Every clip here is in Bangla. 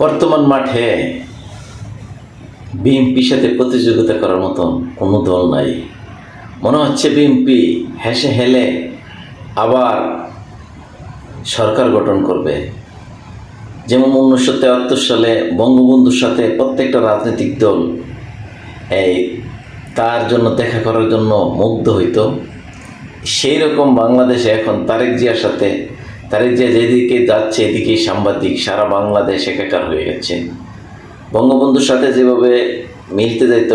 বর্তমান মাঠে বিএনপির সাথে প্রতিযোগিতা করার মতন কোনো দল নাই। মনে হচ্ছে বিএনপি হেসে হেলে আবার সরকার গঠন করবে। যেমন 1973 সালে বঙ্গবন্ধুর সাথে প্রত্যেকটা রাজনৈতিক দল তার জন্য দেখা করার জন্য মুগ্ধ হইত। সেই রকম বাংলাদেশে এখন তারেক জিয়ার সাথে, তারেক জিয়া যেদিকে যাচ্ছে এদিকেই সাংবাদিক সারা বাংলাদেশ একাকার হয়ে গেছে। বঙ্গবন্ধুর সাথে যেভাবে মিলতে যেত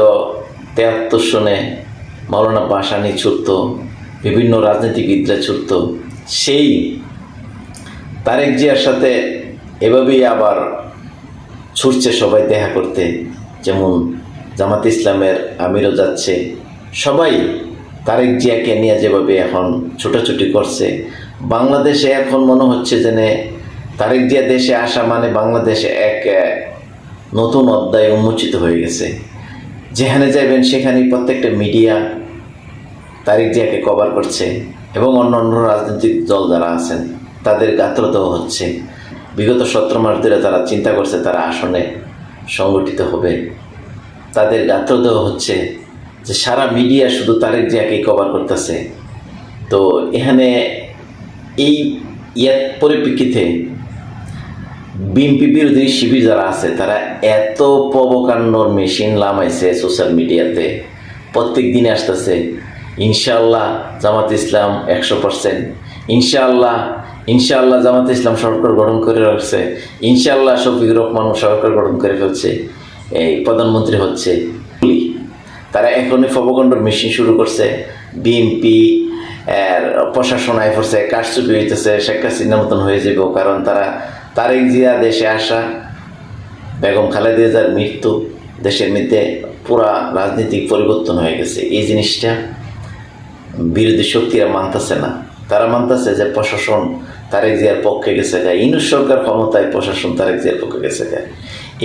73 সনে মাওলানা ভাসানী ছুটত, বিভিন্ন রাজনীতিবিদরা ছুটত, সেই তারেক জিয়ার সাথে এভাবেই আবার ছুটছে সবাই দেখা করতে। যেমন জামাত ইসলামের আমিরও যাচ্ছে, সবাই তারেক জিয়াকে নিয়ে যেভাবে এখন ছোটাছুটি করছে। বাংলাদেশে এখন মনে হচ্ছে যে তারেক জিয়া দেশে আসা মানে বাংলাদেশে এক নতুন অধ্যায় উন্মোচিত হয়ে গেছে। যেখানে যাবেন সেখানেই প্রত্যেকটা মিডিয়া তারেক জিয়াকে কভার করছে এবং অন্য রাজনৈতিক দল যারা আছেন তাদের গাত্রদাহ হচ্ছে। বিগত 17 মাস ধরে তারা চিন্তা করছে তারা আসনে সংগঠিত হবে, তাদের গাত্রদাহ হচ্ছে যে সারা মিডিয়া শুধু তারেক জিয়াকেই কভার করতেছে। তো এখানে এই পরিপ্রেক্ষিতে বিএনপি বিরোধী শিবির যারা আছে তারা এত প্রবকাণ্ডর মেশিন লামাইছে সোশ্যাল মিডিয়াতে, প্রত্যেক দিনে আসতেছে ইনশাআল্লাহ জামাত ইসলাম 100%, ইনশাআল্লাহ জামাত ইসলাম সরকার গঠন করে রাখছে, ইনশাআল্লাহ শফিকুর রহমান সরকার গঠন করে ফেলছে, এই প্রধানমন্ত্রী হচ্ছে। তারা এখনই প্রবকাণ্ডর মেশিন শুরু করছে। বিএনপি প্রশাসন আয় করছে, কারচুপি হইতেছে, শেখ হাসিনার মতন হয়ে যাব। কারণ তারা তারেক জিয়া দেশে আসা, বেগম খালেদা জিয়ার মৃত্যু, দেশের মধ্যে পুরা রাজনীতিক পরিবর্তন হয়ে গেছে। এই জিনিসটা বিরোধী শক্তিরা মানতেছে না। তারা মানতেছে যে প্রশাসন তারেক জিয়ার পক্ষে গেছে গায়ে, ইউনূস সরকার ক্ষমতায় প্রশাসন তারেক জিয়ার পক্ষে গেছে গায়ে।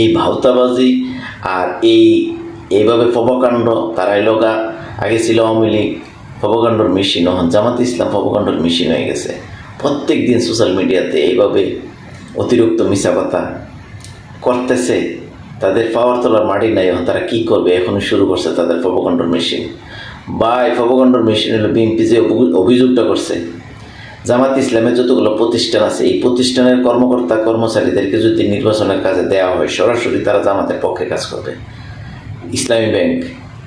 এই ভাওতাবাজি আর এইভাবে প্রবকাণ্ড তারাই লগা। আগে ছিল আওয়ামী লীগ প্রবকাণ্ডর মেশিন, এখন জামাত ইসলাম প্রবকাণ্ডর মেশিন হয়ে গেছে। প্রত্যেক দিন সোশ্যাল মিডিয়াতে এইভাবে অতিরিক্ত মিছা কথা করতেছে। তাদের পাওয়ার তোলার মাটি নাই, এখন তারা কী করবে? এখনই শুরু করছে তাদের প্রবকাণ্ডর মেশিন। বা এই প্রবকাণ্ডর মেশিন হলো বিএনপি যে অভিযোগটা করছে, জামাত ইসলামের যতগুলো প্রতিষ্ঠান আছে এই প্রতিষ্ঠানের কর্মকর্তা কর্মচারীদেরকে যদি নির্বাচনের কাজে দেওয়া হয় সরাসরি তারা জামাতের পক্ষে কাজ করবে। ইসলামী ব্যাংক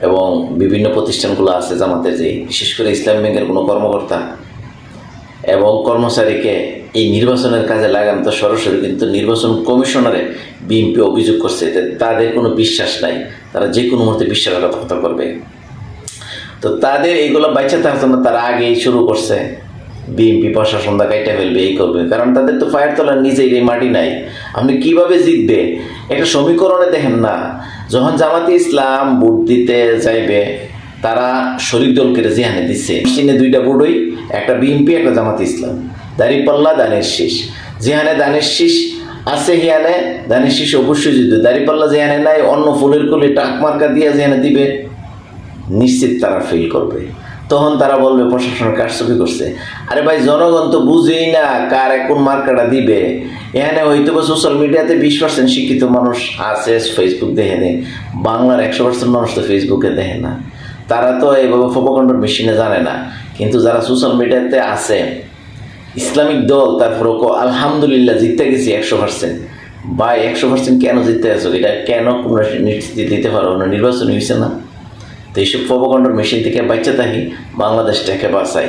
এবং বিভিন্ন প্রতিষ্ঠানগুলো আছে জামাতের, যে বিশেষ করে ইসলামী ব্যাংকের কোনো কর্মকর্তা এবং কর্মচারীকে এই নির্বাচনের কাজে লাগানো তো সরাসরি কিন্তু নির্বাচন কমিশনারে বিএনপি অভিযোগ করছে যে তাদের কোনো বিশ্বাস নাই, তারা যে কোনো মুহূর্তে বিশ্বাসঘাতকতা করবে। তো তাদের এইগুলো বাচ্চা থাকার জন্য তারা আগেই শুরু করছে বিএনপি প্রশাসন দা কাইটা ফেলবে, এই করবে। কারণ তাদের তো ফায়ার তোলার নিজেই এই মাটি নাই। আপনি কিভাবে জিতবে একটা সমীকরণে দেখেন না। যখন জামাতে ইসলাম ভোট দিতে যাইবে তারা শরিক দলকে যেখানে দিচ্ছে চিনে 2টা বোর্ডই, একটা বিএনপি একটা জামাতে ইসলাম, দাঁড়িপাল্লা দানের শীষ। যেখানে দানের শীষ আছে সেখানে দানের শীষ অবশ্যই জিতবে। দাঁড়িপাল্লা যেখানে নাই অন্য ফুলের কুলে টাক মার্কা দিয়ে যেখানে দিবে নিশ্চিত তারা ফেল করবে। তখন তারা বলবে প্রশাসনের কারচুপি করছে। আরে ভাই, জনগণ তো বুঝেই না কার কোন মার্কাটা দিবে। এখানে হয়তো বা সোশ্যাল মিডিয়াতে 20% শিক্ষিত মানুষ আছে, ফেসবুক দেখে নেই। বাংলার 100% মানুষ তো ফেসবুকে দেখে না, তারা তো এইভাবে প্রবকাণ্ডর মেশিনে জানে না। কিন্তু যারা সোশ্যাল মিডিয়াতে আছে ইসলামিক দল, তারপরে আলহামদুলিল্লাহ জিততে গেছি 100%। ভাই 100% কেন জিততে গেছো? এটা কেন তোমরা নিশ্চিত দিতে পারো না? নির্বাচন হয়েছে না? তো এইসব প্রবকাণ্ডর মেশিন থেকে বাচ্চা থাকি, বাংলাদেশটাকে বাঁচাই।